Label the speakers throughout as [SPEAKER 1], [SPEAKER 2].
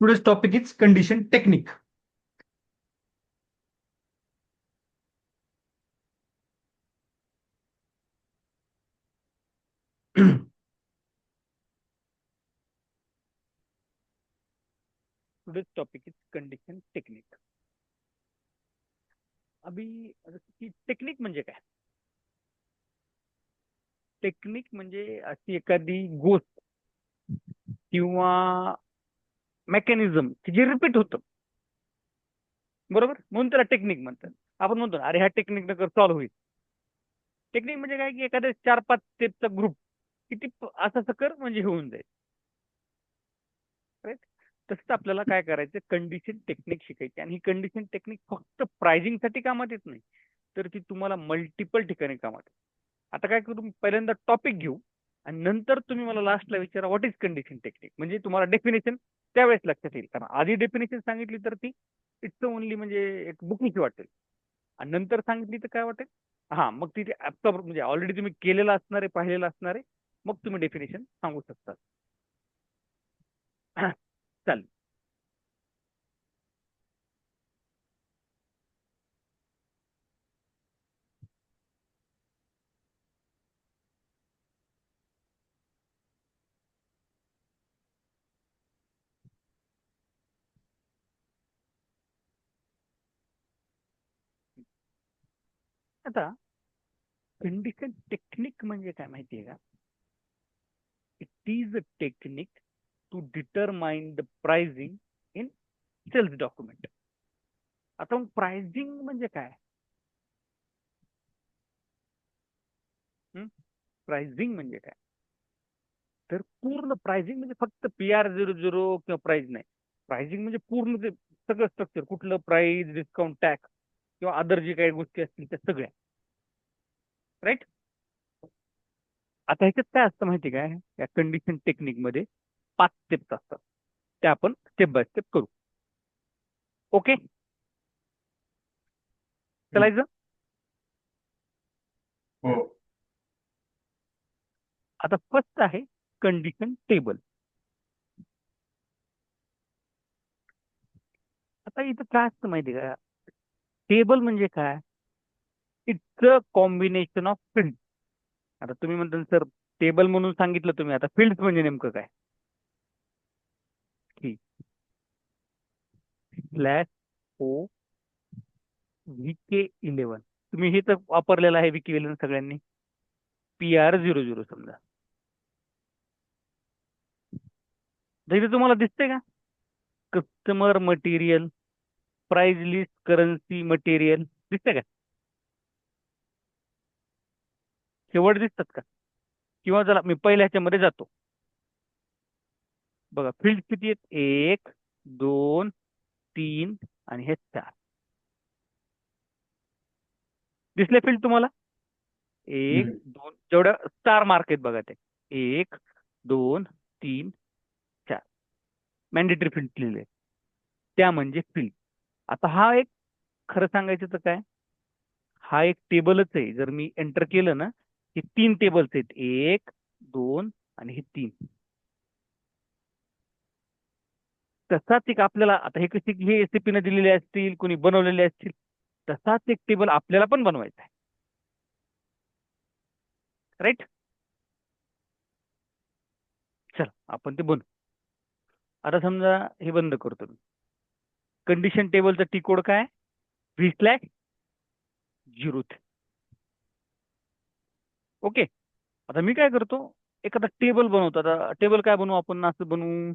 [SPEAKER 1] Today's topic is condition technique.
[SPEAKER 2] Today's topic is condition technique. अभी technique म्हणजे काय? Technique म्हणजे अशी एखादी गोष्ट किंवा मेकॅनिझम की जे रिपीट होतं, बरोबर? म्हणून त्याला टेक्निक म्हणतात. आपण म्हणतो अरे ह्या टेक्निक नंतर सॉल्व्ह होईल. टेक्निक म्हणजे काय की एखाद्या 4-5 स्टेपचा ग्रुप किती असं कर म्हणजे होऊन जाईल. राईट? तसंच आपल्याला काय करायचं, कंडिशन टेक्निक शिकायची. आणि ही कंडिशन टेक्निक फक्त प्राइसिंगसाठी कामात येत नाही, तर ती तुम्हाला मल्टिपल ठिकाणी कामात येते. आता काय करू, पहिल्यांदा टॉपिक घेऊ आणि नंतर तुम्ही मला लास्टला विचारा व्हॉट इज कंडिशन टेक्निक. म्हणजे तुम्हाला डेफिनेशन त्यावेळेस लक्षात येईल. कारण आधी डेफिनेशन सांगितली तर ती इट्स ओनली म्हणजे एक बुकिंग वाटेल, आणि नंतर सांगितली तर काय वाटेल, हा मग तिथे म्हणजे ऑलरेडी तुम्ही केलेलं असणार आहे, पाहिलेलं असणार आहे, मग तुम्ही डेफिनेशन सांगू शकता. चालेल. आता कंडिशन टेक्निक म्हणजे काय माहितीये का? It is a technique to determine the pricing in sales document. आता मग प्राइसिंग म्हणजे काय? प्राइसिंग म्हणजे काय? तर पूर्ण प्राइसिंग म्हणजे फक्त PR00 किंवा प्राइस नाही. प्राइसिंग म्हणजे पूर्ण ते सगळं स्ट्रक्चर, कुठलं प्राइस, डिस्काउंट, टॅक्स किंवा अदर जे काही गोष्टी असतील त्या सगळ्या. राईट? आता ह्याच्यात काय असतं माहिती काय, या कंडिशन टेक्निक मध्ये 5 स्टेप्स असतात. ते आपण स्टेप बाय स्टेप करू. ओके, चलायचं.
[SPEAKER 1] हो.
[SPEAKER 2] आता फर्स्ट आहे कंडिशन टेबल. आता इथं काय असतं माहिती का, टेबल म्हणजे काय, it's a combination of field. आता तुम्ही म्हणता सर टेबल म्हणून सांगितलं तुम्ही, आता फील्ड म्हणजे नेमकं काय? की /O VK11, तुम्ही हे तर वापरलेलं आहे VK11 सगळ्यांनी. PR00 समजा, तर इथे तुम्हाला दिसतंय का, customer material, price list, currency, material दिसतंय का? शेवट दिसतात का? किंवा चला मी पहिल्या ह्याच्यामध्ये जातो. बघा फील्ड किती आहेत, 1 2 3 आणि हे 4. दिसले फील्ड तुम्हाला? 1 2 जेवढ्या स्टार मार्क आहेत बघा ते, 1 2 3 4 मॅन्डेटरी फील्ड लिहिले, त्या म्हणजे फील्ड. आता हा एक, खरं सांगायचं तर काय, हा एक टेबलच आहे. जर मी एंटर केलं ना, हे 3 टेबल्स आहेत, 1 2 आणि हे 3. तसाच एक आपल्याला, आता हे कसे हे SAP ने दिलेले असतील, कोणी बनवलेले असतील, तसाच एक टेबल आपल्याला पण बनवायचा आहे. राईट? चला आपण ते बनवू. आता समजा हे बंद करतो मी. कंडिशन टेबलचा टी कोड काय, V/0. ओके. आता मी काय करतो, एखादा टेबल बनवतो. आता टेबल काय बनवू आपण, असं बनवू,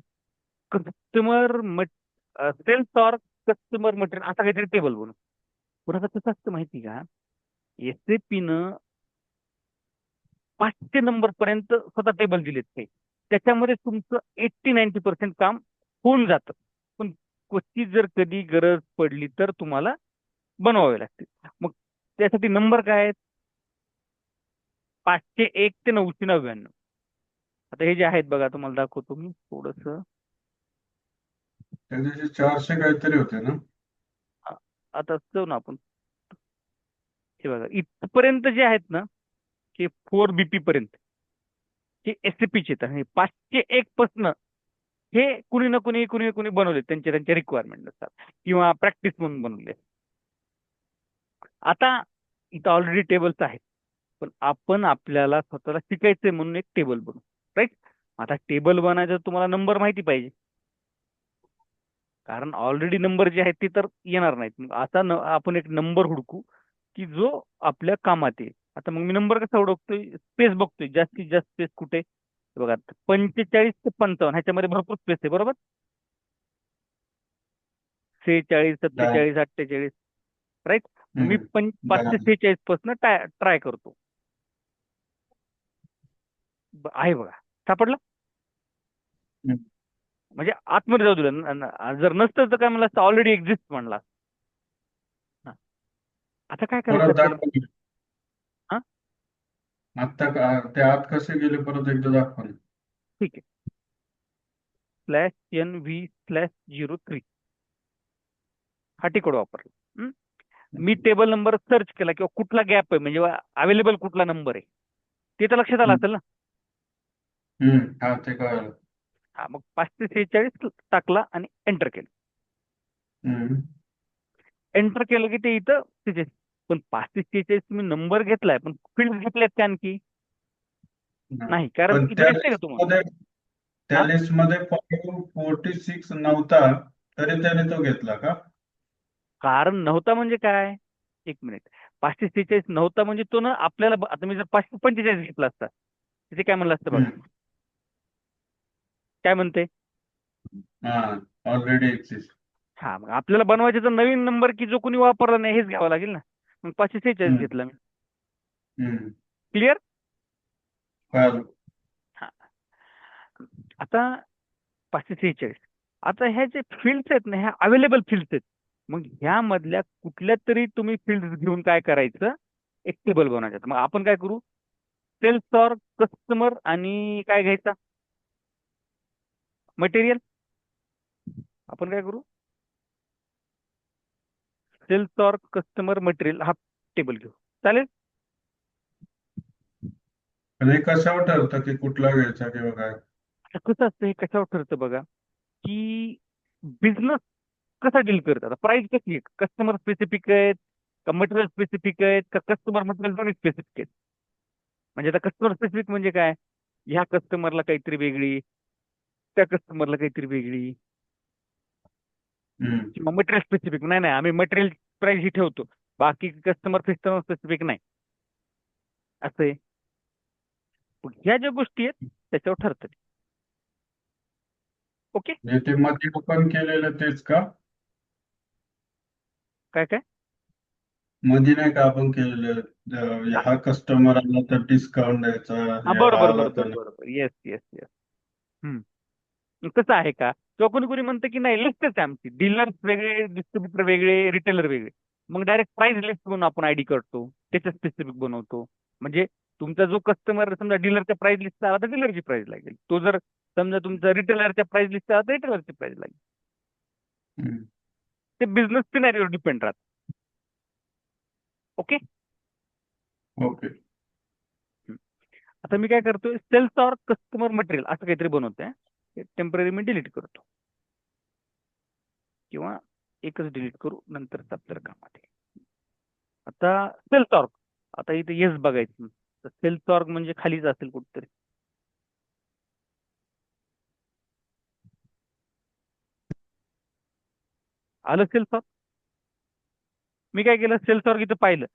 [SPEAKER 2] customer sales or customer material, असा काहीतरी टेबल बनवू. पण आता कसं असतं माहिती का, SAP न 500 नंबर पर्यंत स्वतः टेबल दिलेत ते, त्याच्यामध्ये तुमचं 80-90% काम होऊन जातं. पण क्वचित जर कधी गरज पडली तर तुम्हाला बनवावे लागते. मग त्यासाठी नंबर काय आहेत, 501 ते 999. आता हे जे आहेत बघा, तुम्हाला दाखवतो मी थोडस.
[SPEAKER 1] त्या दिवशी 400 काहीतरी होते ना.
[SPEAKER 2] आता जाऊ ना आपण. हे बघा इथपर्यंत जे आहेत ना, हे 4 BP पर्यंत हे SAP चे आहेत. आणि 501 पासन हे कुणी बनवले त्यांच्या त्यांच्या रिक्वायरमेंट नुसार किंवा प्रॅक्टिस म्हणून बनवले. आता इथं ऑलरेडी टेबल्स आहेत, पण आपण आपल्याला स्वतःला शिकायचंय म्हणून एक टेबल बनवू, राईट. आता टेबल बनायचं तुम्हाला नंबर माहिती पाहिजे, कारण ऑलरेडी नंबर जे आहेत ते तर येणार नाहीत. मग आता आपण एक नंबर हुडकू की जो आपल्या कामात येईल. आता मग मी नंबर कसा ओळखतोय, स्पेस बघतोय, जास्तीत जास्त स्पेस कुठे. हे बघा 45 ते 55 ह्याच्यामध्ये भरपूर स्पेस आहे, बरोबर. 46,
[SPEAKER 1] डाय
[SPEAKER 2] 47, 48, राईट. मी
[SPEAKER 1] हम्म.
[SPEAKER 2] 5 ते
[SPEAKER 1] डाय
[SPEAKER 2] 46 पासून ट्राय करतो. आहे बघा, सापडलं.
[SPEAKER 1] हम्म.
[SPEAKER 2] म्हणजे आतमध्ये जाऊ दिलं जर नसतं तर काय म्हणलं असतं, ऑलरेडी एक्झिस्ट म्हणला. हा. आता काय करायचं
[SPEAKER 1] परत
[SPEAKER 2] आपल्याला.
[SPEAKER 1] दाखवा.
[SPEAKER 2] हा,
[SPEAKER 1] आता ते आत कसे गेले परत एकदा दाखवा ना.
[SPEAKER 2] ठीक आहे. /NV/03 हा टिकोड वापरला. मी टेबल नंबर सर्च केला किंवा कुठला गॅप आहे म्हणजे अवेलेबल कुठला नंबर आहे ते तर लक्षात आलं
[SPEAKER 1] हम्म.
[SPEAKER 2] असेल ना.
[SPEAKER 1] हा ते कळलं.
[SPEAKER 2] हा, मग 546 टाकला आणि एंटर केलं.
[SPEAKER 1] हम्म.
[SPEAKER 2] एंटर केलं की ते इथं तिथे. पण 546 तुम्ही नंबर घेतलाय, पण फील्ड घेतल्यात का आणखी
[SPEAKER 1] हा.
[SPEAKER 2] नाही, कारण
[SPEAKER 1] पण
[SPEAKER 2] इथं
[SPEAKER 1] त्या
[SPEAKER 2] दिसतंय का
[SPEAKER 1] लिस्ट
[SPEAKER 2] तुम्हाला.
[SPEAKER 1] मध्ये त्या
[SPEAKER 2] हा,
[SPEAKER 1] लिस्ट मध्ये 46 नव्हता, तरी त्याने तो घेतला का?
[SPEAKER 2] कारण नव्हता म्हणजे काय, एक मिनिट. 546 नव्हता म्हणजे तो ना आपल्याला आता मी जर 545 घेतला असता तिथे काय म्हणलं असतं बघा.
[SPEAKER 1] हम्म.
[SPEAKER 2] काय म्हणते.
[SPEAKER 1] हा, ऑलरेडी एक्झिस्ट.
[SPEAKER 2] हा, मग आपल्याला बनवायचे तर नवीन नंबर की जो कोणी वापरला नाही हेच घ्यावा लागेल ना. मग 546
[SPEAKER 1] हम्म.
[SPEAKER 2] घेतला मी.
[SPEAKER 1] हम्म.
[SPEAKER 2] क्लिअर.
[SPEAKER 1] कळलं.
[SPEAKER 2] हा, आता 546. आता ह्या जे फील्ड्स आहेत ना, ह्या अवेलेबल फील्ड्स आहेत. मग ह्यामधल्या कुठल्या तरी तुम्ही फील्ड घेऊन काय करायचं, एक टेबल बनवायचं. मग आपण काय करू, सेल्स और कस्टमर आणि काय घ्यायचा, मटेरियल. आपण काय करू, सेल्स और कस्टमर मटेरियल हा टेबल घेऊ, चालेल.
[SPEAKER 1] पण हे कशावर ठरतं की कुठला घ्यायचा किंवा काय?
[SPEAKER 2] आता कसं असतं, हे कशावर ठरतं बघा, की बिझनेस कसा डील करतात, प्राइस कशी आहे, कस्टमर स्पेसिफिक आहेत का मटेरियल स्पेसिफिक आहेत का कस्टमर मटेरियल दोन्ही स्पेसिफिक आहेत. म्हणजे आता कस्टमर स्पेसिफिक म्हणजे काय, ह्या कस्टमरला काहीतरी वेगळी, त्या कस्टमरला काहीतरी वेगळी.
[SPEAKER 1] हम्म.
[SPEAKER 2] किंवा मटेरियल स्पेसिफिक नाही, नाही आम्ही मटेरियल प्राइस ही ठेवतो, बाकी कस्टमर स्पेसिफिक नाही, असं आहे. मग ह्या ज्या गोष्टी आहेत त्याच्यावर ठरतं. ओके.
[SPEAKER 1] म्हणजे ते मध्ये ओपन केलेलं तेच का?
[SPEAKER 2] काय काय.
[SPEAKER 1] मध्ये नाही का आपण केलेलं,
[SPEAKER 2] हा,
[SPEAKER 1] हा कस्टमर आला तर डिस्काउंट द्यायचा,
[SPEAKER 2] हा,
[SPEAKER 1] हा
[SPEAKER 2] बरोबर
[SPEAKER 1] आला तर
[SPEAKER 2] बरोबर
[SPEAKER 1] नाही.
[SPEAKER 2] बरोबर, येस येस येस. कसं आहे का, किंवा कोणी कोणी म्हणतं की नाही लिस्टच आहे आमची, डीलर वेगळे, डिस्ट्रीब्युटर वेगळे, रिटेलर वेगळे. मग डायरेक्ट प्राइस लिस्ट म्हणून आपण आयडी करतो, त्याचं स्पेसिफिक बनवतो. म्हणजे तुमचा जो कस्टमर समजा डीलरच्या प्राइस लिस्ट आला तर डीलरची प्राइस लागेल, तो जर समजा तुमचा रिटेलरच्या प्राइस लिस्ट आला तर रिटेलरची प्राइस लागेल.
[SPEAKER 1] हम्म.
[SPEAKER 2] ते बिझनेस सिनॅरिओ डिपेंड राहत. ओके.
[SPEAKER 1] ओके.
[SPEAKER 2] आता मी काय करतोय, सेल्स और कस्टमर मटेरियल असं काहीतरी बनवतोय. टेम्पररी मी डिलीट करतो किंवा एकच डिलीट करू, नंतरच आपल्याला कामात आहे. आता सेल्स ऑर्ग, आता इथे येस बघायचं, तर सेल्स ऑर्ग म्हणजे खालीच असेल कुठतरी. आलं सेल्स ऑर्ग. मी काय केलं, सेल्स ऑर्ग इथं पाहिलं,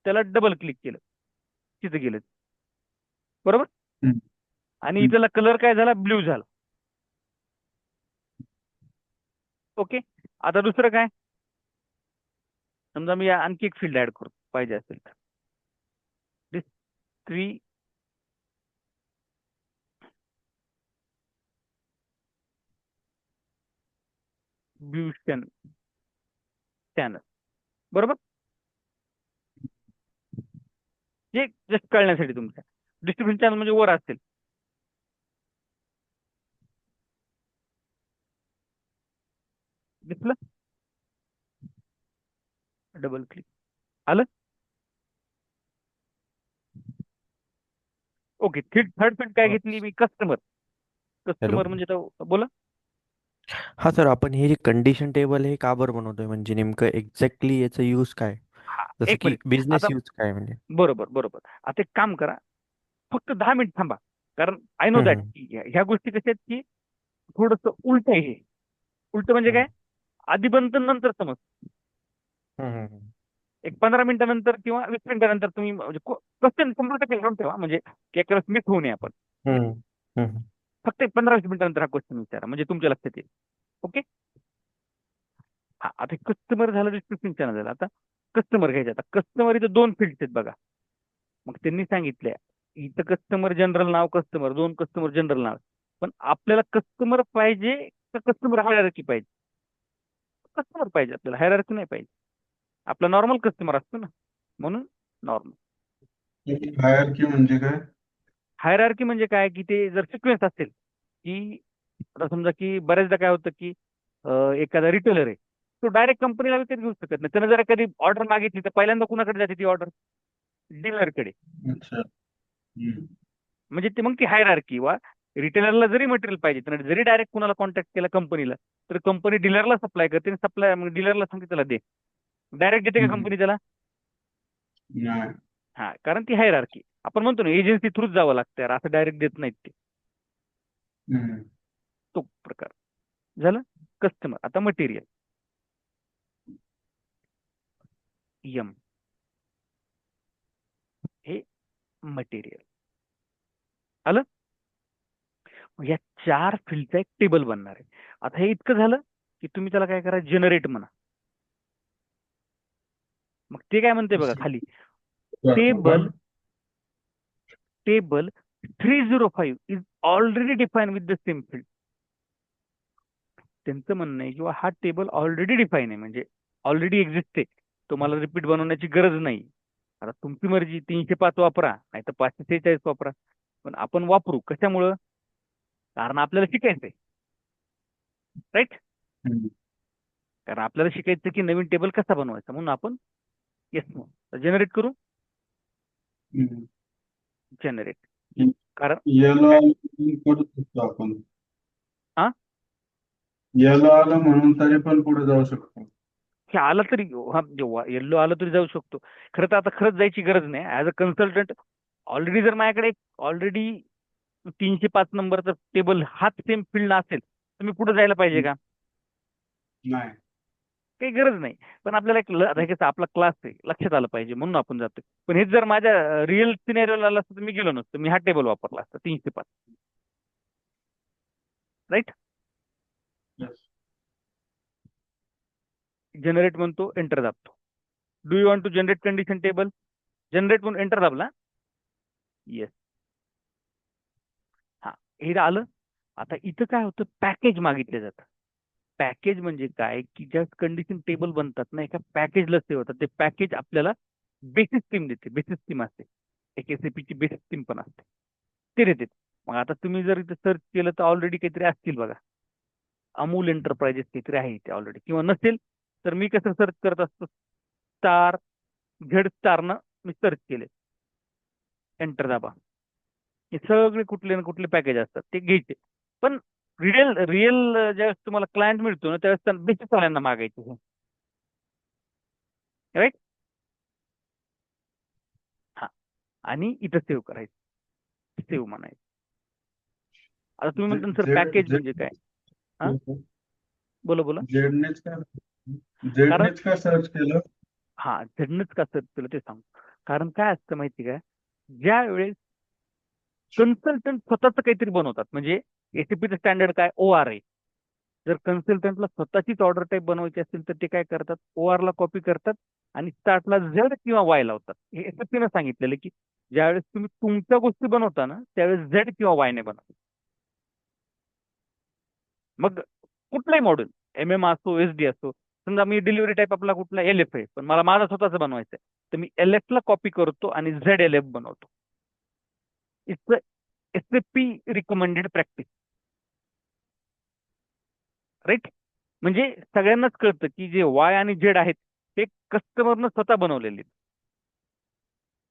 [SPEAKER 2] त्याला डबल क्लिक केलं, तिथं गेलं, बरोबर.
[SPEAKER 1] हम्म.
[SPEAKER 2] आणि
[SPEAKER 1] हम्म.
[SPEAKER 2] इथला कलर काय झाला, ब्ल्यू झाला. ओके. आता दुसरं काय, समजा मी आणखी एक फील्ड ऍड करतो पाहिजे असेल तर, डिस्ट्रीब्युशन चॅनल, बरोबर. जे जस्ट कळण्यासाठी तुमच्या डिस्ट्रीब्युशन चॅनल म्हणजे वर असेल. दिसलं, डबल क्लिक, आलं. ओके. थर्ड फील्ड काय
[SPEAKER 3] अ,
[SPEAKER 2] घेतली मी, कस्टमर.
[SPEAKER 3] हॅलो
[SPEAKER 2] कस्टमर म्हणजे बोला.
[SPEAKER 3] हा सर, आपण हे जे कंडिशन टेबल हे का बरं बनवतोय, म्हणजे नेमकं एक्झॅक्टली याचा यूज काय?
[SPEAKER 2] हा,
[SPEAKER 3] जसं
[SPEAKER 2] एक
[SPEAKER 3] की
[SPEAKER 2] मिनिट.
[SPEAKER 3] बिझनेस
[SPEAKER 2] आता
[SPEAKER 3] यूज काय म्हणजे?
[SPEAKER 2] बरोबर बरोबर. आता एक काम करा, फक्त 10 मिनिट थांबा. कारण आय नो
[SPEAKER 3] हम्म,
[SPEAKER 2] दॅट
[SPEAKER 3] हम्म,
[SPEAKER 2] ह्या गोष्टी कशा आहेत की थोडस उलट आहे हे. उलट म्हणजे
[SPEAKER 3] हम्म,
[SPEAKER 2] काय? आधी बनतं नंतर समज.
[SPEAKER 3] हम्म, हम्म,
[SPEAKER 2] एक 15 मिनिटानंतर किंवा 20 मिनिटानंतर तुम्ही म्हणजे क्वेश्चन 100% घेऊन ठेवा, म्हणजे की एक वेळेस मिस होऊ नये आपण.
[SPEAKER 3] हम्म, हम्म,
[SPEAKER 2] फक्त एक 15-20 मिनिटानंतर हा क्वेश्चन विचारा, म्हणजे तुमच्या लक्षात येईल. ओके. हा, आता कस्टमर झालं, डिस्क्रिप्शन चॅनल झालं. आता कस्टमर घ्यायचे. आता कस्टमर इथं दोन फील्ड आहेत बघा. मग त्यांनी सांगितले इथं कस्टमर जनरल नाव, कस्टमर दोन, कस्टमर जनरल नाव. पण आपल्याला कस्टमर पाहिजे का कस्टमर हायरार्की पाहिजे? कस्टमर पाहिजे आपल्याला, हायरार्की नाही पाहिजे. आपला नॉर्मल कस्टमर असतो ना, म्हणून नॉर्मल.
[SPEAKER 1] हायरार्की म्हणजे काय?
[SPEAKER 2] हायरार्की म्हणजे काय की ते जर सिक्वेन्स असेल की आता समजा की बऱ्याचदा काय होतं की एखादा रिटेलर आहे, तो डायरेक्ट कंपनीला विकत घेऊ शकत नाही. त्यानं जर कधी ऑर्डर मागितली तर पहिल्यांदा कुणाकडे जाते ती ऑर्डर? डीलरकडे.
[SPEAKER 1] अच्छा. हम्म.
[SPEAKER 2] म्हणजे ते मग ती हायरार्की. वा रिटेलरला जरी मटेरियल पाहिजे तर जरी डायरेक्ट कुणाला कॉन्टॅक्ट केला कंपनीला, तर कंपनी डीलरला सप्लाय करते. सप्लाय मग डीलरला सांगते त्याला दे. डायरेक्ट देते का
[SPEAKER 1] हम्म.
[SPEAKER 2] कंपनी त्याला?
[SPEAKER 1] नाही.
[SPEAKER 2] हा, कारण ती हायरार्की. आपण म्हणतो ना एजन्सी थ्रूच जावं लागतं यार, असं डायरेक्ट देत नाहीत ते.
[SPEAKER 1] हम्म.
[SPEAKER 2] तो प्रकार झालं कस्टमर. आता मटेरियल यम, हे मटेरियल आलं. मग या चार फील्डचा एक टेबल बनणार आहे. आता हे इतकं झालं की तुम्ही त्याला काय करा, जनरेट म्हणा. मग ते काय म्हणते बघा खाली,
[SPEAKER 1] जातो का?
[SPEAKER 2] Table table 305 is already define with the same field. त्यांचं म्हणणं आहे किंवा हा टेबल ऑलरेडी डिफाईन आहे, म्हणजे ऑलरेडी एक्झिस्ट आहे. तुम्हाला रिपीट बनवण्याची गरज नाही. आता तुमची मर्जी, 305 वापरा नाही तर 546 वापरा. पण आपण वापरू कशामुळं? कारण आपल्याला शिकायचंय, राईट.
[SPEAKER 1] हम्म.
[SPEAKER 2] कारण आपल्याला शिकायचं की नवीन टेबल कसा बनवायचा, म्हणून आपण येस जनरेट करू.
[SPEAKER 1] हम्म.
[SPEAKER 2] जनरेट. कारण
[SPEAKER 1] याला
[SPEAKER 2] काय?
[SPEAKER 1] करू शकतो आपण.
[SPEAKER 2] हा,
[SPEAKER 1] याला आलं म्हणून तरी पण पुढे जाऊ शकतो.
[SPEAKER 2] हे आलं तरी, हा जेव्हा येल्लो आलं तरी जाऊ शकतो. खरं तर आता खरंच जायची गरज नाही. ऍज अ कन्सल्टंट ऑलरेडी जर माझ्याकडे ऑलरेडी 305 नंबरचा टेबल हाच सेम फील्ड असेल तर मी पुढे जायला पाहिजे का?
[SPEAKER 1] नाही.
[SPEAKER 2] काही गरज नाही. पण आपल्याला एक आता हे कसं आपला क्लास आहे, लक्षात आलं पाहिजे म्हणून आपण जातोय. पण हेच जर माझ्या रिअल सिनेरिओला आलं असतं तर मी गेलो नसतो. मी हा टेबल वापरला असता 305. राईट.
[SPEAKER 1] Yes.
[SPEAKER 2] जनरेट म्हणतो, एंटर दाबतो. Do you want to generate condition table? Generate म्हणून एंटर दाबला. येस. हा, हे आलं. आता इथं काय होतं, पॅकेज मागितले जातं. पॅकेज म्हणजे काय की ज्या कंडिशन टेबल बनतात ना, एका पॅकेजला सेव्ह होतात. ते पॅकेज आपल्याला बेसिस टीम देते. बेसिस टीम असते, एक SAP ची बेसिस टीम पण असते, ते देते. मग आता तुम्ही जर इथे सर्च केलं तर ऑलरेडी काहीतरी असतील बघा. अमूल एंटरप्राइजेस काहीतरी आहे ते ऑलरेडी, किंवा नसेल तर मी कसं सर्च करत असतो, स्टार झेड स्टारनं मी सर्च केले. एंटर दाबा. हे सगळे कुठले ना कुठले पॅकेज असतात ते घ्यायचे. पण रिअल रिअल ज्यावेळेस तुम्हाला क्लायंट मिळतो ना त्यावेळेस बेसिस वाल्यांना मागायचे, राईट. हा, आणि इथं सेव्ह करायचं, सेव्ह म्हणायचं. आता तुम्ही म्हणता सर
[SPEAKER 1] जेड
[SPEAKER 2] पॅकेज म्हणजे काय? हा,
[SPEAKER 1] जेड
[SPEAKER 2] बोला बोला.
[SPEAKER 1] जेडनेच का
[SPEAKER 2] कारण
[SPEAKER 1] जेडनेच का सर्च केलं?
[SPEAKER 2] हा, झडनंच का सर्च केलं ते सांगू. कारण काय असतं माहिती काय, ज्या वेळेस कन्सल्टंट स्वतःच काहीतरी बनवतात, म्हणजे SAPचं स्टँडर्ड काय, OR आहे. जर कन्सल्टंटला स्वतःचीच ऑर्डर टाईप बनवायची असेल तर ते काय करतात, OR ला कॉपी करतात आणि स्टार्टला Z किंवा Y लावतात. हे SAP ने सांगितलेलं की ज्यावेळेस तुम्ही तुमच्या गोष्टी बनवता ना त्यावेळेस Z किंवा Y ने बनवा. मग कुठलाही मॉडेल, MM असो, SD असो. समजा मी डिलिव्हरी टाईप आपला कुठला LF आहे, पण मला माझा स्वतःच बनवायचं आहे, तर मी LF ला कॉपी करतो आणि ZLF बनवतो. It's SAP recommended practice, right. म्हणजे सगळ्यांनाच कळतं की जे Y आणि Z आहेत ते कस्टमरनं स्वतः बनवलेले,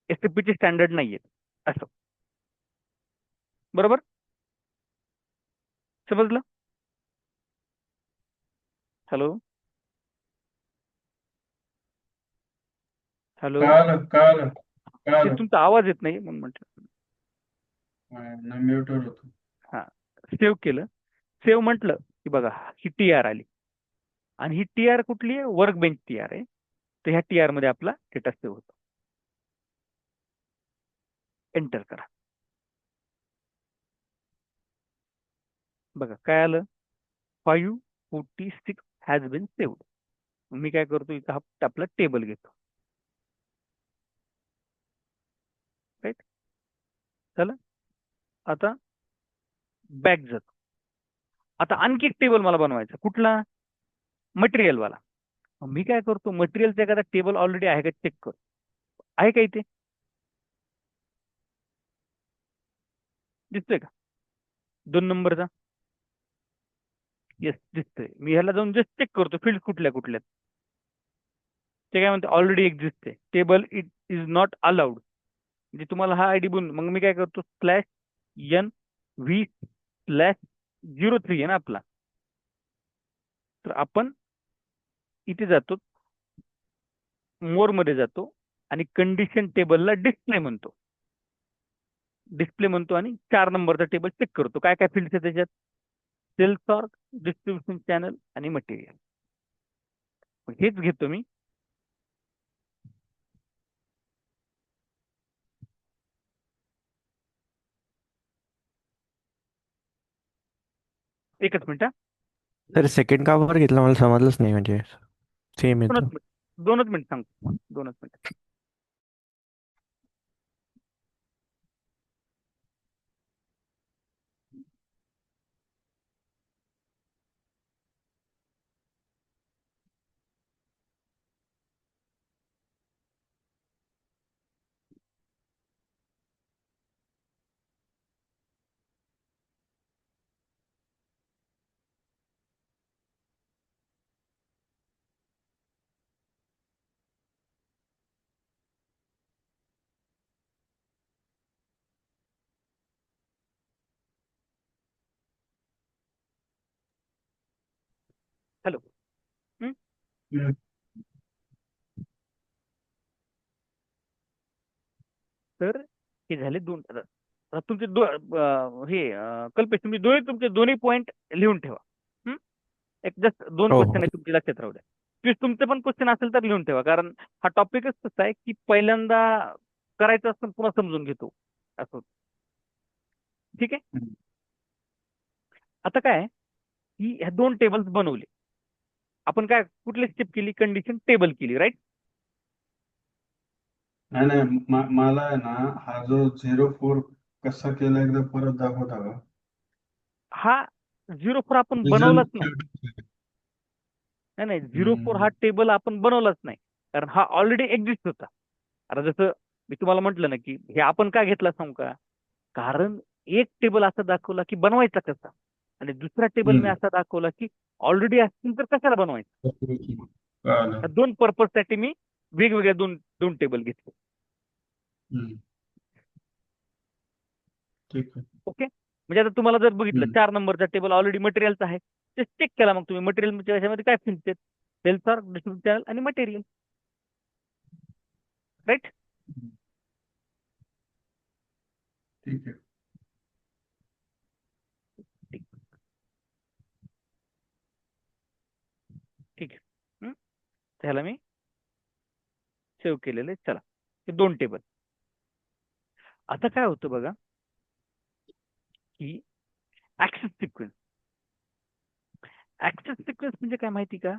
[SPEAKER 2] SAP चे स्टँडर्ड नाहीयेत, असं. बरोबर, समजलं? हॅलो हॅलो
[SPEAKER 1] कळालं कळालं
[SPEAKER 2] ते
[SPEAKER 1] कळालं.
[SPEAKER 2] तुमचा आवाज येत नाही म्हणून म्हटलं.
[SPEAKER 1] नाही म्युटवर होतो.
[SPEAKER 2] हा, सेव्ह केलं. सेव्ह म्हटलं की बघा ही टी आर आली आणि ही टी आर कुठली आहे? वर्क बेंच टी आर आहे. तर ह्या टी आर मध्ये आपला डेटा सेव्ह होतो. एंटर करा. बघा काय आलं? 546 हॅज बीन सेव्ड. मी काय करतो, इथं हा आपला टेबल घेतो. राईट. चला आता बॅक जातो. आता आणखी एक टेबल मला बनवायचा. कुठला? मटेरियल वाला. मग मी काय करतो, मटेरियलचा एखादा टेबल ऑलरेडी आहे का चेक करतो. आहे का इथे? दिसतोय का 2 नंबरचा? येस दिसतोय. मी ह्याला जाऊन जस्ट चेक करतो फील्ड कुठल्या कुठल्या. ते काय म्हणते ऑलरेडी एक्झिस्ट आहे. Table it is not allowed. म्हणजे तुम्हाला हा आयडी बनवून, मग मी काय करतो /n/v/03 आहे ना आपला. तर आपण इथे जातो, मोर मध्ये जातो आणि कंडिशन टेबलला डिस्प्ले म्हणतो. डिस्प्ले म्हणतो आणि 4 नंबरचा टेबल चेक करतो. काय काय फील्ड्स आहे त्याच्यात? सेल सॉर्ट, डिस्ट्रीब्युशन चॅनल आणि मटेरियल. हेच घेतो मी. एकच मिनिट हा.
[SPEAKER 3] सर सेकंड का वर घेतलं मला समजलंच नाही म्हणजे सेम
[SPEAKER 2] दोनच
[SPEAKER 3] येतं.
[SPEAKER 2] मिनिट, दोनच मिनिट सांगतो. दोनच मिनिट. हॅलो.
[SPEAKER 1] हम्म.
[SPEAKER 2] तर हे झाले 2. आता तुमचे कल्पेश, तुम्ही तुमचे दोन्ही पॉईंट लिहून ठेवा. हं? एक जस्ट 2
[SPEAKER 3] हो
[SPEAKER 2] क्वेश्चन
[SPEAKER 3] हो
[SPEAKER 2] आहे तुमचे, लक्षात राहू द्या. प्लीज तुमचे पण क्वेश्चन असेल तर लिहून ठेवा, कारण हा टॉपिकच तसा आहे की पहिल्यांदा करायचं असतं पुन्हा समजून घेतो असं होतं. ठीक आहे.
[SPEAKER 1] हम्म.
[SPEAKER 2] आता काय की ह्या 2 टेबल्स बनवले आपण. काय कुठली स्टेप केली? कंडिशन टेबल केली, राईट.
[SPEAKER 1] नाही नाही मला आहे ना, हा जो 04 कसा केला एकदा परत दाखवता का?
[SPEAKER 2] हा 04 आपण बनवलाच
[SPEAKER 1] रिझल्ट
[SPEAKER 2] नाही. नाही नाही, 04 हा
[SPEAKER 1] हम्म.
[SPEAKER 2] टेबल आपण बनवलाच नाही, कारण हा ऑलरेडी एक्झिस्ट होता. आता जसं मी तुम्हाला म्हटलं ना की हे आपण का घेतला सांगू का? कारण एक टेबल असा दाखवला की बनवायचा कसा, आणि दुसरा टेबल मी
[SPEAKER 1] हम्म.
[SPEAKER 2] असा दाखवला की ऑलरेडी असतील तर कशाला बनवायचं.
[SPEAKER 1] कळालं.
[SPEAKER 2] या 2 पर्पजसाठी मी वेगवेगळ्या दोन दोन टेबल घेतले.
[SPEAKER 1] हम्म. ठीक आहे.
[SPEAKER 2] ओके. म्हणजे आता तुम्हाला जर बघितलं
[SPEAKER 1] हम्म.
[SPEAKER 2] 4 नंबरचा टेबल ऑलरेडी मटेरियलचा आहे, ते चेक केला. मग तुम्ही मटेरियल याच्यामध्ये काय फिल्ड आहेत? सेल्सर, डिस्ट्रीब्युशन चॅनल आणि मटेरियल, राईट.
[SPEAKER 1] हम्म. ठीक आहे.
[SPEAKER 2] ठीक. ठीक आहे. त्याला मी सेव्ह केलेले. चला, हे 2 टेबल. आता काय होतं बघा की ऍक्सेस सिक्वेन्स. ऍक्सेस सिक्वेन्स म्हणजे काय माहिती का?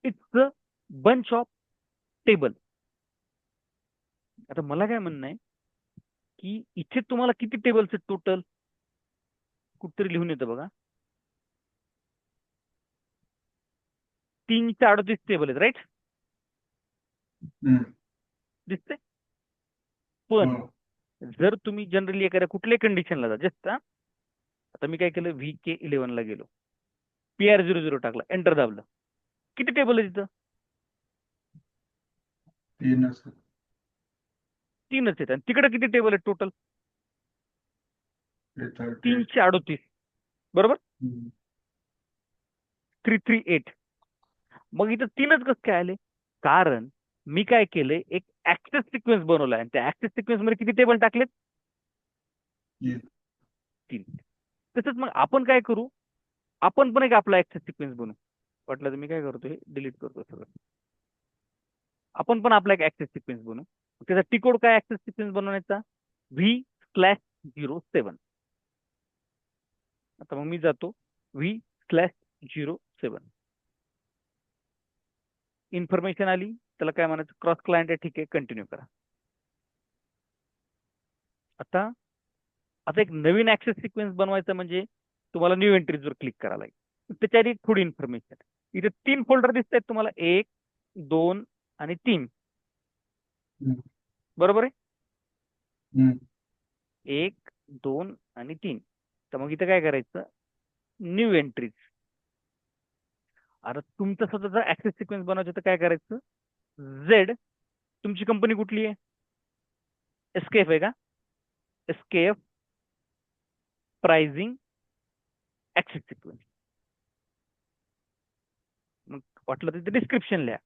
[SPEAKER 2] It's a bunch of table. आता मला काय म्हणणं आहे की इथे तुम्हाला किती टेबल्स आहेत टोटल? कुठतरी लिहून येतं बघा. 338 टेबल आहेत, राईट.
[SPEAKER 1] हम्म.
[SPEAKER 2] दिसते. पण
[SPEAKER 1] हो.
[SPEAKER 2] जर तुम्ही जनरली एखाद्या कुठल्याही कंडिशनला जा, जस्ट आता मी काय केलं, VK11 ला गेलो, PR00 टाकला, एंटर दाबलं. किती टेबल आहे तिथं?
[SPEAKER 1] 3च.
[SPEAKER 2] 3च आहेत. आणि तिकडे किती टेबल आहेत टोटल?
[SPEAKER 1] 338.
[SPEAKER 2] 338. बरोबर.
[SPEAKER 1] हम्म.
[SPEAKER 2] 338. मग इथं 3च कसं काय आले? कारण मी काय केलंय, एक ऍक्सेस सिक्वेन्स बनवलाय आणि त्या ऍक्सेस सिक्वेन्स मध्ये किती टेबल टाकलेत?
[SPEAKER 1] ये-
[SPEAKER 2] 3. तसंच मग आपण काय करू, आपण पण एक आपला ऍक्सेस सिक्वेन्स बनवू. वाटलं तर मी काय करतो, हे डिलीट करतो सगळं. आपण पण आपला एक ऍक्सेस सिक्वेन्स बनवू. त्याचा टी कोड काय ऍक्सेस सिक्वेन्स बनवण्याचा? V/07. आता मग मी जातो V/07. इन्फॉर्मेशन आली, त्याला काय म्हणायचं, क्रॉस क्लायंट आहे, ठीक आहे, कंटिन्यू करा. आता आता एक नवीन ऍक्सेस सिक्वेन्स बनवायचा म्हणजे तुम्हाला न्यू एंट्रीजवर क्लिक करायला लागेल. त्याच्या आधी थोडी इन्फॉर्मेशन. इथे 3 फोल्डर दिसत आहेत तुम्हाला, 1, 2 आणि 3.
[SPEAKER 1] हम्म,
[SPEAKER 2] बरोबर आहे?
[SPEAKER 1] हम्म,
[SPEAKER 2] 1, 2 आणि 3. तर मग इथे काय करायचं, न्यू एंट्रीज. आता तुमचा स्वतःचा ऍक्सेस सिक्वेन्स बनवायचं तर काय करायचं, झेड. तुमची कंपनी कुठली आहे? एसकेएफ आहे का? SKF pricing access sequence. मग वाटलं तिथे डिस्क्रिप्शन लिहा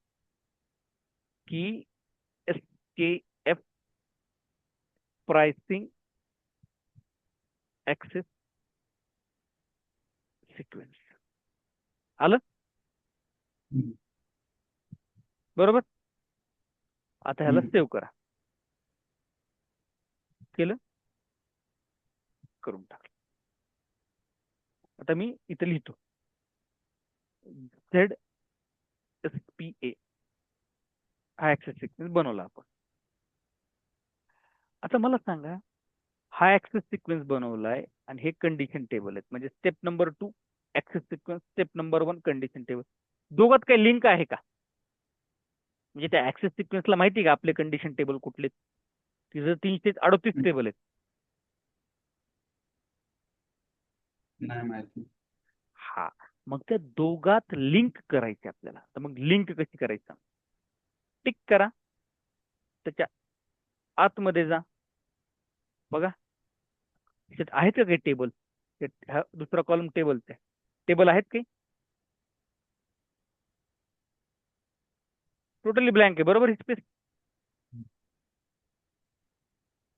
[SPEAKER 2] की एसकेएफ प्राइसिंग ऍक्सेस सिक्वेन्स. आलं?
[SPEAKER 1] हम्म,
[SPEAKER 2] बरोबर. आता ह्याला
[SPEAKER 1] हम्म.
[SPEAKER 2] सेव्ह करा. केलं? करून टाकलं. आता मी इथे लिहितो झेड एस पी ए, हा ऍक्सेस सिक्वेन्स बनवला आपण. आता मला सांगा, हा ऍक्सेस सिक्वेन्स बनवलाय आणि हे कंडिशन टेबल आहेत, म्हणजे step number 2 access sequence, step number 1 condition table. दोघात काही लिंक आहे का? म्हणजे त्या ऍक्सेस सिक्वेन्सला माहिती आहे का आपले कंडिशन टेबल कुठले? तिथं 338 टेबल आहेत.
[SPEAKER 1] नाही माहिती.
[SPEAKER 2] हा, मग त्या दोघात लिंक करायचे आपल्याला. तर मग लिंक कशी करायचं? टिक करा, त्याच्या आतमध्ये जा, बघा त्याच्यात आहेत का काही टेबल? हा दुसरा कॉलम टेबलचा. टेबल आहेत काही? टोटली ब्लँक आहे, बरोबर. Space,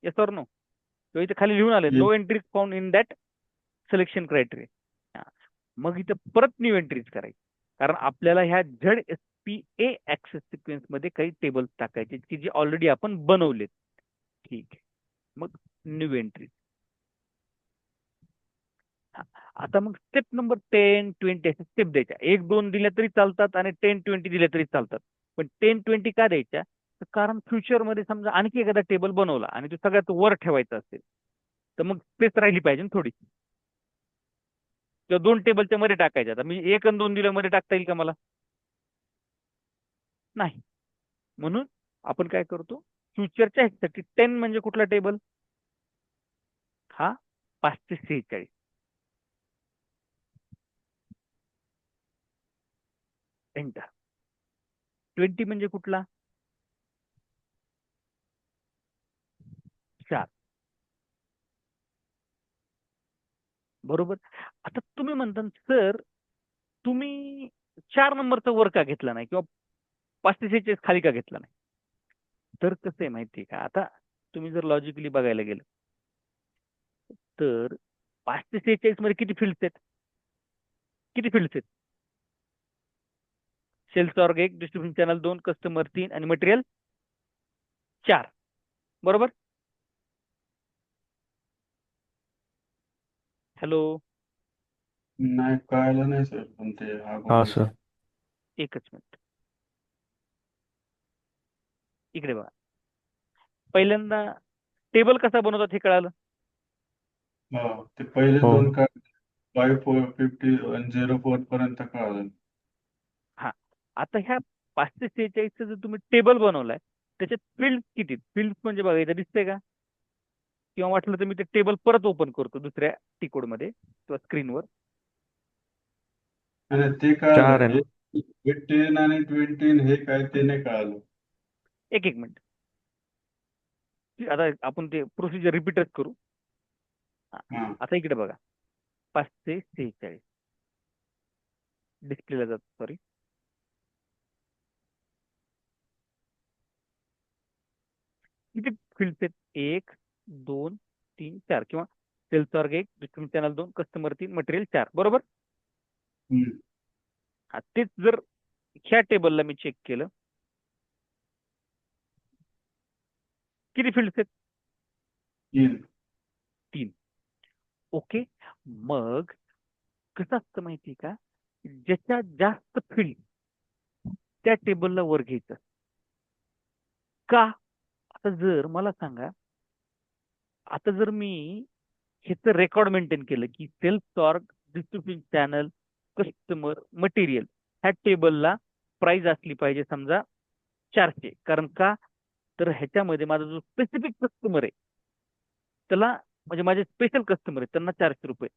[SPEAKER 2] yes or no? तो इथे खाली लिहून आले,
[SPEAKER 1] ये-
[SPEAKER 2] no entries found in that selection criteria. मग इथं परत न्यू एंट्रीज करायची, कारण आपल्याला ह्या Z S P A access sequence मध्ये काही टेबल्स टाकायचे की जे ऑलरेडी आपण बनवलेत. ठीक आहे, मग न्यू एंट्रीज. आता मग स्टेप नंबर 10, 20 असे स्टेप द्यायच्या. 1, 2 दिल्या तरी चालतात आणि 10, 20 दिल्या तरी चालतात. पण 10, 20 का द्यायच्या? तर कारण फ्युचरमध्ये समजा आणखी एखादा टेबल बनवला आणि तो सगळ्यात वर ठेवायचा असेल, तर मग स्पेस राहिली पाहिजे ना थोडी. किंवा 2 टेबलच्या मध्ये टाकायच्या. आता मी 1 आणि 2 दिल्या मध्ये टाकता येईल का मला? नाही. म्हणून आपण काय करतो, फ्युचरच्या ह्याच्यासाठी 10 म्हणजे कुठला टेबल? हा 546. एंटर. 20 म्हणजे कुठला? 4. बरोबर. आता तुम्ही म्हणता, सर तुम्ही 4 नंबरचा वर का घेतला नाही किंवा 546 खाली का घेतला नाही? तर कसं आहे माहिती आहे का, आता तुम्ही जर लॉजिकली बघायला गेलं तर 546 मध्ये किती फील्ड्स आहेत? किती फील्ड्स आहेत? Sales org 1, distribution channel 2, customer 3 आणि मटेरियल 4. बरोबर. हॅलो,
[SPEAKER 1] नाही कळालं नाही सर, पण ते हा
[SPEAKER 3] हाँ
[SPEAKER 1] बोलायचं.
[SPEAKER 3] सर.
[SPEAKER 2] एकच मिनिट, इकडे बघा. पहिल्यांदा टेबल कसा बनवतात हे कळालं?
[SPEAKER 1] हो, ते पहिले
[SPEAKER 3] हो.
[SPEAKER 1] 2 का 550 आणि 04 पर्यंत कळालं.
[SPEAKER 2] हा, आता ह्या 546 जर तुम्ही टेबल बनवलाय, त्याच्यात फील्ड किती? फील्ड म्हणजे बघा इथं दिसतंय का? किंवा वाटलं तर मी ते टेबल परत ओपन करतो दुसऱ्या टी कोड मध्ये किंवा स्क्रीनवर.
[SPEAKER 1] आणि ते
[SPEAKER 3] 4
[SPEAKER 1] कळालं,
[SPEAKER 3] आहे ना?
[SPEAKER 1] हे 10 आणि 20 हे काय ते नाही कळालं.
[SPEAKER 2] एक एक मिनिट, आता आपण ते प्रोसिजर रिपीटच करू. हा,
[SPEAKER 1] हा,
[SPEAKER 2] आता इकडे बघा, 546 डिस्प्लेला जातो, सॉरी. किती फील्ड्स आहेत? 1 2 3 4 किंवा sales org 1, distribution channel 2, customer 3, material 4, बरोबर?
[SPEAKER 1] हम्म,
[SPEAKER 2] तेच जर ह्या टेबलला मी चेक केलं, किती फील्ड्स आहेत?
[SPEAKER 1] 3.
[SPEAKER 2] 3. ओके. मग कसं असतं माहिती का, ज्याच्या जास्त फील्ड त्या टेबलला वर घ्यायचं. का? आता जर मला सांगा, आता जर मी ह्याचं रेकॉर्ड मेंटेन केलं की sales org, distribution channel, customer, material ह्या टेबलला प्राइस असली पाहिजे समजा 400. कारण का? तर ह्याच्यामध्ये माझा जो स्पेसिफिक कस्टमर आहे त्याला, म्हणजे माझे स्पेशल कस्टमर आहेत त्यांना 400 रुपये,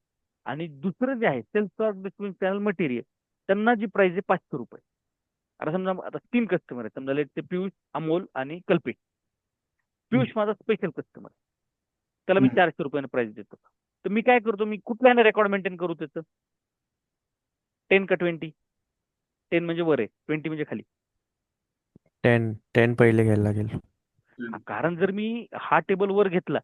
[SPEAKER 2] आणि दुसरं जे आहे sales org, distribution channel, material त्यांना जी प्राइस आहे 500 रुपये. आता समजा आता 3 कस्टमर आहेत, समजा लेट ते पियुष, अमोल आणि कल्पेश. पियुष माझा स्पेशल कस्टमर, त्याला मी
[SPEAKER 1] हम्म,
[SPEAKER 2] 400 रुपयाने प्राइस देतो. तर मी काय करतो, मी कुठल्याने रेकॉर्ड मेंटेन करू त्याचं? 10 का 20? 10 म्हणजे वर आहे, 20 म्हणजे खाली.
[SPEAKER 3] 10 पहिले घ्यायला लागेल.
[SPEAKER 2] कारण जर मी हा टेबल वर घेतला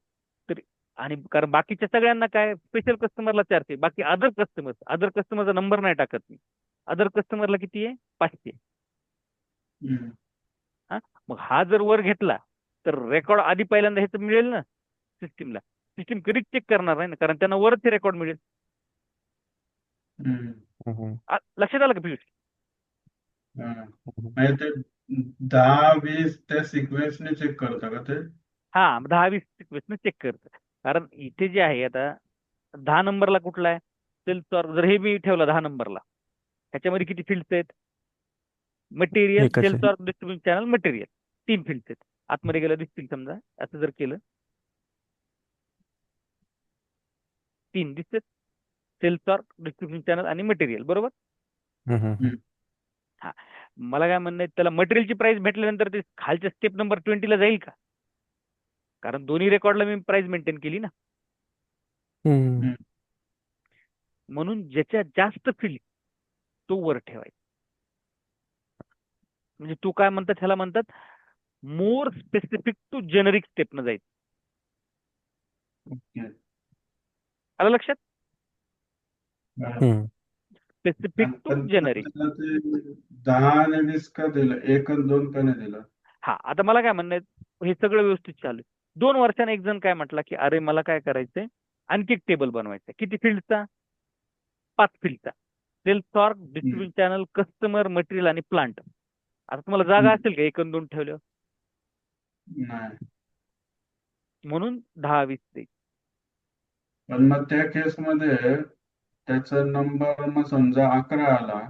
[SPEAKER 2] तर, आणि कारण बाकीच्या सगळ्यांना काय, स्पेशल कस्टमरला 400, बाकी अदर कस्टमरचा नंबर नाही टाकत मी. अदर कस्टमरला किती आहे? 500.
[SPEAKER 1] हम्म,
[SPEAKER 2] हा, मग हा जर वर घेतला तर रेकॉर्ड आधी पहिल्यांदा ह्याचं मिळेल ना सिस्टीमला. सिस्टीम कधीच चेक करणार नाही ना, कारण त्यांना वरच हे रेकॉर्ड मिळेल.
[SPEAKER 1] हम्म,
[SPEAKER 3] हम्म,
[SPEAKER 2] लक्षात आलं का पियुष?
[SPEAKER 1] हा.
[SPEAKER 3] हम्म.
[SPEAKER 1] म्हणजे ते 10-20 त्या सिक्वेन्सने चेक करता का ते?
[SPEAKER 2] हा, 10-20 क्वेश्चन चेक करतं. कारण इथे जे आहे आता 10 नंबरला कुठला आहे? Sales org. जर हे मी ठेवला 10 नंबरला, ह्याच्यामध्ये किती फील्ड्स आहेत? मटेरियल,
[SPEAKER 3] एकच
[SPEAKER 2] सेल्स
[SPEAKER 3] आहे.
[SPEAKER 2] Org, distribution channel, material, 3 fields आहेत. आतमध्ये गेलं दिसतील समजा, असं जर केलं 3 दिसतात, सेल्स ऑर्ग, डिस्ट्रीब्युशन चॅनल आणि मटेरियल, बरोबर?
[SPEAKER 3] हम्म,
[SPEAKER 1] हम्म,
[SPEAKER 2] हा, मला काय म्हणणं आहे, त्याला मटेरियलची प्राइस भेटल्यानंतर ते खालच्या स्टेप नंबर 20 ला जाईल का? कारण दोन्ही रेकॉर्डला मी प्राइस मेंटेन केली ना.
[SPEAKER 3] हम्म.
[SPEAKER 1] हम्म.
[SPEAKER 2] म्हणून ज्याच्या जास्त फील्ड तो वर ठेवायचा. म्हणजे तू काय म्हणतात, ह्याला म्हणतात मोर स्पेसिफिक टू जेनरिक स्टेपनं जायचं.
[SPEAKER 1] ओके.
[SPEAKER 2] आलं लक्षात?
[SPEAKER 1] हा.
[SPEAKER 3] हम्म.
[SPEAKER 2] स्पेसिफिक टू
[SPEAKER 1] पण
[SPEAKER 2] जेनरिक.
[SPEAKER 1] त्याला ते 10 आणि 20 का दिलं, 1 आणि 2 का नाही दिलं?
[SPEAKER 2] हा, आता मला काय म्हणणं आहे, हे सगळं व्यवस्थित चालू आहे. 2 वर्षाने एक जण काय म्हटला की अरे मला काय करायचंय, आणखी एक टेबल बनवायचं. किती फील्डचा? 5 फील्डचा. सेल्स ऑर्ग,
[SPEAKER 1] हम्म,
[SPEAKER 2] डिस्ट्रीब्युशन चॅनल, कस्टमर, मटेरियल आणि प्लांट. आता तुम्हाला जागा
[SPEAKER 1] हम्म.
[SPEAKER 2] असेल का 1 आणि 2 ठेवलं?
[SPEAKER 1] नाही.
[SPEAKER 2] म्हणून 10-20 ते.
[SPEAKER 1] पण मग त्या केसमध्ये त्याचा नंबर मग समजा 11 आला,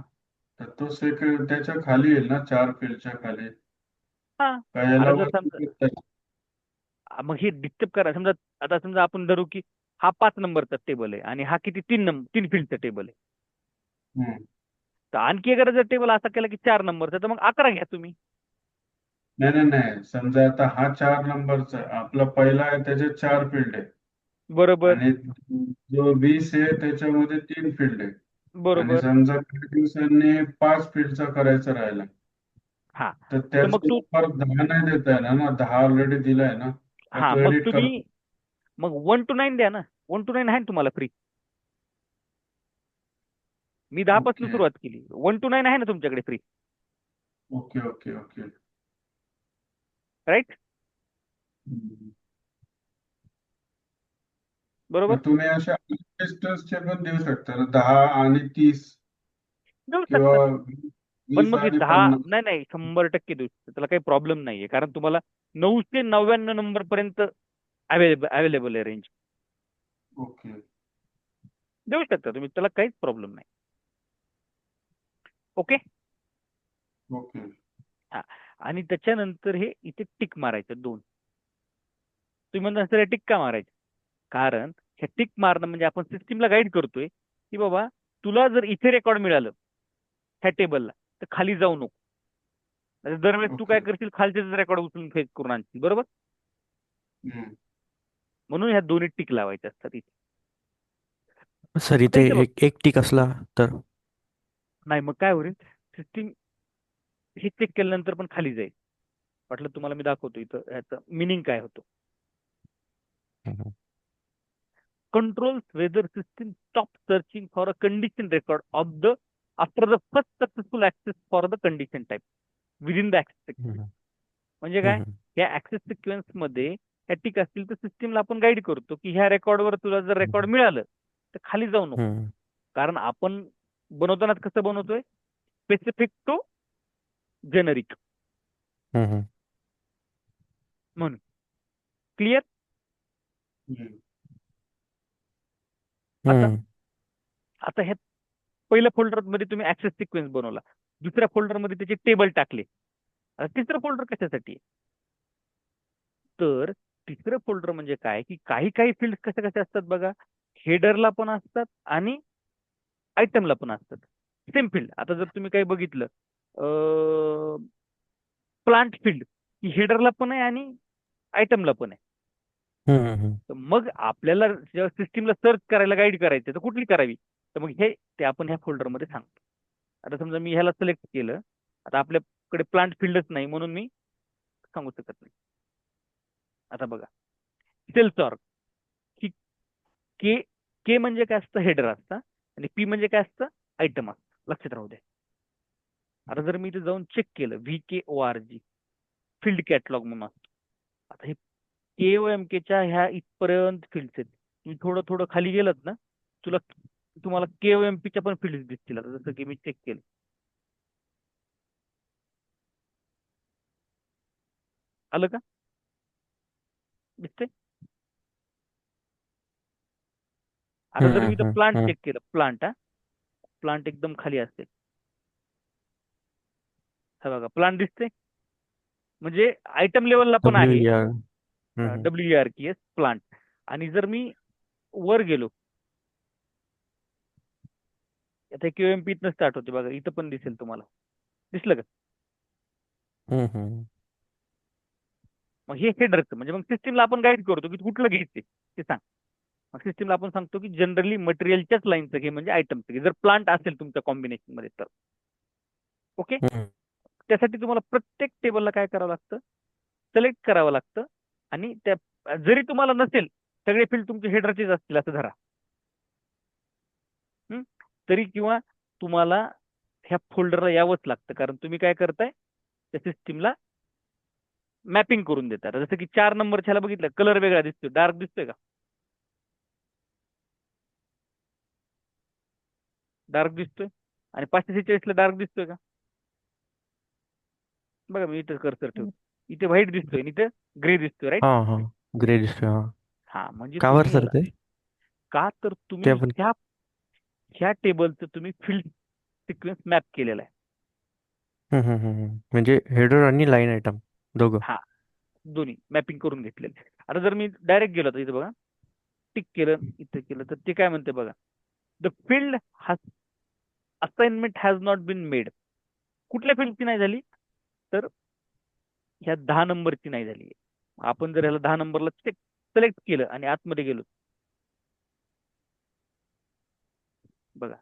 [SPEAKER 1] तर तो सेकंड त्याच्या खाली येईल ना, 4 फील्डच्या खाली?
[SPEAKER 2] हा,
[SPEAKER 1] का याला
[SPEAKER 2] आता जर
[SPEAKER 1] वरती
[SPEAKER 2] समजा,
[SPEAKER 1] करता येईल?
[SPEAKER 2] मग हे डिस्टर्ब करा. समजा आता समजा आपण धरू की हा 5 नंबरचा टेबल आहे आणि हा किती 3 फील्डचा टेबल आहे.
[SPEAKER 1] हम्म.
[SPEAKER 2] तर आणखी अगर जर टेबल असा केला की 4 नंबरचा, तर मग 11 घ्या तुम्ही.
[SPEAKER 1] नाही नाही नाही, समजा आता हा 4 नंबरचा आपला पहिला आहे, त्याचे 4 फील्ड आहे.
[SPEAKER 2] बरोबर.
[SPEAKER 1] आणि जो 20 आहे त्याच्यामध्ये 3 फील्ड आहे. आणि
[SPEAKER 2] बरोबर.
[SPEAKER 1] समजा काही दिवसांनी 5 फील्डचा करायचा राहिला,
[SPEAKER 2] हा,
[SPEAKER 1] तर
[SPEAKER 2] तर मग
[SPEAKER 1] त्याचा
[SPEAKER 2] तू,
[SPEAKER 1] परत 10 नाही देता येणार ना? 10 ऑलरेडी दिलाय ना, का
[SPEAKER 2] हा
[SPEAKER 1] तो
[SPEAKER 2] मग
[SPEAKER 1] एडिट
[SPEAKER 2] तुम्ही
[SPEAKER 1] करतो?
[SPEAKER 2] मग 1 to 9 द्या ना. 1 to 9 आहे ना तुम्हाला फ्री. मी 10 पासून
[SPEAKER 1] ओके
[SPEAKER 2] सुरुवात केली. 1 to 9 आहे ना तुमच्याकडे free,
[SPEAKER 1] okay okay okay.
[SPEAKER 2] Right?
[SPEAKER 1] Hmm.
[SPEAKER 2] बरोबर.
[SPEAKER 1] मग तुम्ही अशा डिस्टन्सचे पण देऊ शकता ना, 10 आणि 30,
[SPEAKER 2] देऊ
[SPEAKER 1] किंवा
[SPEAKER 2] शकता. पण
[SPEAKER 1] 20
[SPEAKER 2] मग हे
[SPEAKER 1] आणि
[SPEAKER 2] 10,
[SPEAKER 1] 50?
[SPEAKER 2] नाही नाही, 100% देऊ शकता. त्याला काही प्रॉब्लेम नाहीये, कारण तुम्हाला 999 नंबर पर्यंत अवेलेबल आहे रेंज.
[SPEAKER 1] ओके
[SPEAKER 2] देऊ शकता तुम्ही, त्याला काहीच प्रॉब्लेम नाही. ओके.
[SPEAKER 1] ओके.
[SPEAKER 2] हा, आणि त्याच्यानंतर हे इथे टिक मारायचं 2. तुम्ही म्हणता सर टिक का मारायचं? कारण हे टिक मारणं म्हणजे आपण सिस्टीमला गाईड करतोय की बाबा तुला जर इथे रेकॉर्ड मिळालं ह्या टेबलला, तर खाली जाऊ नको. नाहीतर दरवेळेस तू काय
[SPEAKER 1] ओके.
[SPEAKER 2] करशील, खालचेच रेकॉर्ड उचलून फेस करून आणशील, बरोबर?
[SPEAKER 1] हम्म.
[SPEAKER 2] म्हणून ह्या दोन्ही टिक लावायच्या असतात इथे.
[SPEAKER 3] सर
[SPEAKER 2] आता
[SPEAKER 3] इथे
[SPEAKER 2] इथे बघ,
[SPEAKER 3] एक टिक असला तर?
[SPEAKER 2] नाही मग काय होईल, सिस्टीम हे चेक केल्यानंतर पण खाली जाईल. वाटलं तुम्हाला मी दाखवतो इथं ह्याचं मिनिंग काय होतं.
[SPEAKER 3] हम्म,
[SPEAKER 2] Controls whether system stops searching for a condition record of the after the first successful access for the condition type within the access sequence.
[SPEAKER 3] हम्म,
[SPEAKER 2] म्हणजे काय,
[SPEAKER 3] हम्म,
[SPEAKER 2] या ऍक्सेस सिक्वेन्स मध्ये ह्या टिक असतील तर सिस्टीमला आपण गाईड करतो की ह्या रेकॉर्डवर तुला जर रेकॉर्ड
[SPEAKER 3] हम्म,
[SPEAKER 2] मिळालं तर खाली जाऊ नको.
[SPEAKER 3] हम्म,
[SPEAKER 2] कारण आपण बनवताना कसं बनवतोय, स्पेसिफिक टू जेनरिक
[SPEAKER 3] हम्म,
[SPEAKER 2] म्हणून. क्लिअर.
[SPEAKER 1] हम्म.
[SPEAKER 2] आता
[SPEAKER 3] हम्म,
[SPEAKER 2] आता ह्या पहिल्या फोल्डर मध्ये तुम्ही ऍक्सेस सिक्वेन्स बनवला, दुसऱ्या फोल्डर मध्ये त्याचे टेबल टाकले. आता तिसरं फोल्डर कशासाठी आहे? तर तिसरं फोल्डर म्हणजे काय, की काही काही फील्ड कशा कशा असतात बघा, हेडरला पण असतात आणि आयटमला पण असतात. Same field. आता जर तुम्ही काही बघितलं, प्लांट फील्ड ही हेडरला पण आहे आणि आयटमला पण आहे.
[SPEAKER 3] हम्म,
[SPEAKER 2] तर मग आपल्याला जेव्हा सिस्टीमला सर्च करायला गाईड करायचं तर कुठली करावी, तर मग हे ते आपण ह्या फोल्डरमध्ये सांगतो. आता समजा मी ह्याला सिलेक्ट केलं, आता आपल्याकडे प्लांट फील्डच नाही म्हणून मी सांगू शकत नाही. आता बघा, सेल्स ऑर्ग ही के के म्हणजे काय असतं, हेडर असतं, आणि पी म्हणजे काय असतं, आयटम असतं. लक्षात राहू द्या. आता जर मी इथे जाऊन चेक केलं, VKORG फील्ड कॅटलॉग म्हणून असतो. आता हे KOMKच्या ह्या इथपर्यंत फील्ड्स आहेत. तुम्ही थोडं थोडं खाली गेलात ना, तुला तुम्हाला KOMPच्या पण फील्ड्स दिसतील. आता जसं की मी चेक केलं, आलं का, दिसतंय. आता जर
[SPEAKER 3] हम्म,
[SPEAKER 2] मी इथं
[SPEAKER 3] हम्म,
[SPEAKER 2] प्लांट
[SPEAKER 3] हम्म,
[SPEAKER 2] चेक केलं, प्लांट प्लांट एकदम खाली असते, हे बघा प्लांट दिसते. म्हणजे आयटम लेवलला पण आहे.
[SPEAKER 3] WER. हम्म,
[SPEAKER 2] WERKS प्लांट. आणि जर मी वर गेलो, आता QMP इथनं स्टार्ट होते बघा, इथं पण दिसेल तुम्हाला. दिसलं का?
[SPEAKER 3] हम्म, हम्म,
[SPEAKER 2] मग हे हेडरचं म्हणजे मग सिस्टीमला आपण गाईड करतो की कुठलं घ्यायचे ते सांग. मग सिस्टीमला आपण सांगतो की जनरली मटेरियलच्याच लाईनचं घे, म्हणजे आयटमचं घे, जर प्लांट असेल तुमच्या कॉम्बिनेशन मध्ये तर. ओके.
[SPEAKER 3] हम्म,
[SPEAKER 2] त्यासाठी तुम्हाला प्रत्येक टेबलला काय करावं लागतं, सिलेक्ट करावं लागतं. आणि त्या जरी तुम्हाला नसेल, सगळे फील्ड तुमचे हेडरचेच असतील असं धरा. हं? तरी किंवा तुम्हाला ह्या फोल्डरला यावंच लागतं, कारण तुम्ही काय करताय, त्या सिस्टीमला मॅपिंग करून देतात. जसं की 4 नंबरच्या ह्याला बघितलं, कलर वेगळा दिसतोय, डार्क दिसतोय का, डार्क दिसतोय. आणि 546 ला डार्क दिसतोय का, बघा मी इथं कर्सर ठेवतो, इथे व्हाईट दिसतोय आणि इथे ग्रे दिसतोय, राईट.
[SPEAKER 3] हा हा, ग्रे दिसतोय हा.
[SPEAKER 2] हा म्हणजे
[SPEAKER 3] का बरं
[SPEAKER 2] तुम्ही
[SPEAKER 3] सर
[SPEAKER 2] याला,
[SPEAKER 3] ते
[SPEAKER 2] का तर
[SPEAKER 3] ते
[SPEAKER 2] तुम्ही
[SPEAKER 3] आपण
[SPEAKER 2] ह्या टेबलचं तुम्ही फील्ड सिक्वेन्स मॅप केलेला आहे.
[SPEAKER 3] म्हणजे हेडर आणि लाईन आयटम दोघं.
[SPEAKER 2] हा, दोन्ही मॅपिंग करून घेतलेले. आता जर मी डायरेक्ट गेलो तर इथं बघा, टिक केलं, इथं केलं तर ते काय म्हणते बघा, the field has assignment has not been made. कुठल्या फील्डची नाही झाली, तर ह्या 10 नंबरची नाही झाली. आपण जर ह्याला 10 नंबरला सिलेक्ट केलं आणि आतमध्ये गेलो, बघा,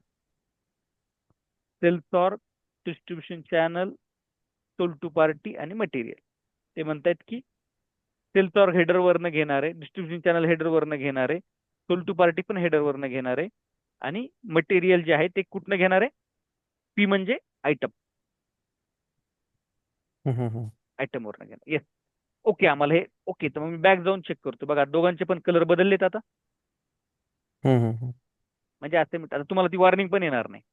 [SPEAKER 2] sales org, distribution channel, sold to party आणि मटेरियल. ते म्हणतात की सेल्स ऑर्ग हेडर वरनं घेणार आहे, डिस्ट्रीब्युशन चॅनल हेडर वरनं घेणार आहे, सोल्ड टू पार्टी पण हेडर वरनं घेणार आहे, आणि मटेरियल जे आहे ते कुठनं घेणार आहे, पी म्हणजे आयटम, आयटम वरनं घेणार. येस, ओके, आम्हाला हे ओके. तर मग मी बॅक जाऊन चेक करतो, बघा दोघांचे पण कलर बदललेत आता. म्हणजे आता तुम्हाला ती वॉर्निंग पण येणार नाही.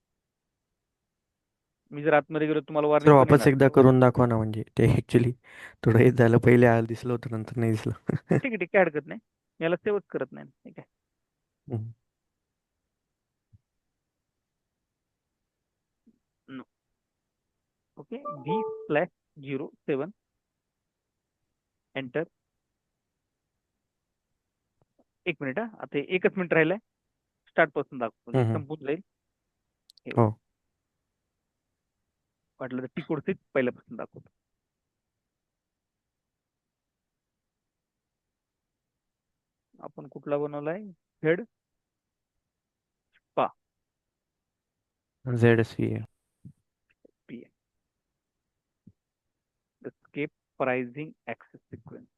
[SPEAKER 2] मी जर आतमध्ये गेलो तुम्हाला
[SPEAKER 3] सर
[SPEAKER 2] वॉर्निंग पण
[SPEAKER 3] वापस
[SPEAKER 2] येणार
[SPEAKER 3] एकदा करून दाखवा ना, म्हणजे ते ऍक्च्युली थोडं हे झालं, पहिले आलं दिसलं होतं नंतर नाही दिसलं.
[SPEAKER 2] नाही. ठीक आहे, ठीक आहे, काय हरकत नाही. मी याला सेवच करत नाही, ठीक आहे.
[SPEAKER 3] हम्म,
[SPEAKER 2] ओके, V/07 एंटर. एक मिनिट हा, आता एकच मिनिट राहिलंय. स्टार्ट पासून दाखवतो, म्हणजे
[SPEAKER 3] हम्म,
[SPEAKER 2] संपून जाईल हे.
[SPEAKER 3] हो.
[SPEAKER 2] वाटलं तर टी कोड पहिल्यापासून दाखवतो. आपण कुठला बनवलाय, हेड पा
[SPEAKER 3] ZSV.
[SPEAKER 2] P escape pricing access sequence.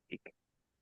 [SPEAKER 2] ठीक आहे.